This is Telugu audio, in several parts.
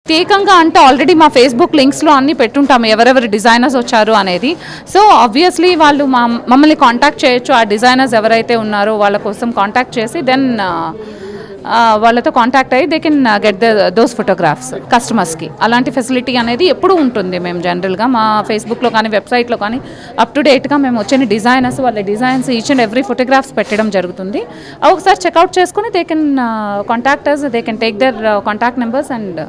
ప్రత్యేకంగా అంటే ఆల్రెడీ మా ఫేస్బుక్ లింక్స్లో అన్నీ పెట్టుంటాము ఎవరెవరు డిజైనర్స్ వచ్చారు అనేది. సో ఆబ్వియస్లీ వాళ్ళు మమ్మల్ని కాంటాక్ట్ చేయొచ్చు. ఆ డిజైనర్స్ ఎవరైతే ఉన్నారో వాళ్ళ కోసం కాంటాక్ట్ చేసి దెన్ వాళ్ళతో కాంటాక్ట్ అయ్యి they can get those photographs కస్టమర్స్కి. అలాంటి ఫెసిలిటీ అనేది ఎప్పుడూ ఉంటుంది. మేము జనరల్గా మా ఫేస్బుక్లో కానీ వెబ్సైట్లో కానీ అప్ టు డేట్గా మేము వచ్చిన డిజైనర్స్ వాళ్ళ designs each and every photographs పెట్టడం జరుగుతుంది. ఒకసారి చెక్అవుట్ చేసుకుని they can contact us, they can take their contact numbers and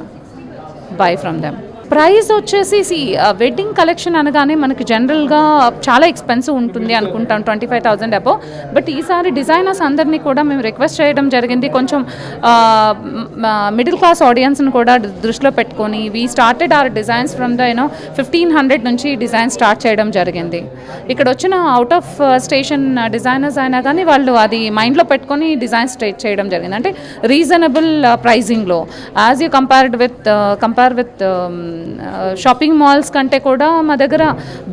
buy from them. Price వచ్చేసి వెడ్డింగ్ కలెక్షన్ అనగానే మనకి జనరల్గా చాలా ఎక్స్పెన్సివ్ ఉంటుంది అనుకుంటాం, 25,000 అబో. బట్ ఈసారి డిజైనర్స్ అందరినీ కూడా మేము రిక్వెస్ట్ చేయడం జరిగింది, కొంచెం మిడిల్ క్లాస్ ఆడియన్స్ని కూడా దృష్టిలో పెట్టుకొని we started our designs from the 1,500 నుంచి డిజైన్ స్టార్ట్ చేయడం జరిగింది. ఇక్కడ వచ్చిన అవుట్ ఆఫ్ స్టేషన్ డిజైనర్స్ అయినా కానీ వాళ్ళు అది మైండ్లో పెట్టుకొని డిజైన్ స్టేట్ చేయడం జరిగింది. అంటే రీజనబుల్ ప్రైజింగ్లో as you compare with shopping malls కంటే కూడా మా దగ్గర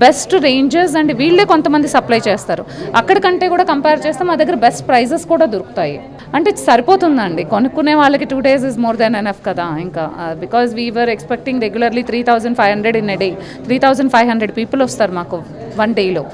బెస్ట్ రేంజెస్ అండ్ వీళ్ళే కొంతమంది సప్లై చేస్తారు. అక్కడికంటే కూడా కంపేర్ చేస్తే మా దగ్గర బెస్ట్ ప్రైజెస్ కూడా దొరుకుతాయి. అంటే సరిపోతుందండి, కొనుక్కునే వాళ్ళకి 2 days is more than enough కదా. ఇంకా because we were expecting regularly 3,500 in a day. 3,500 people వస్తారు మాకు 1 dayలో.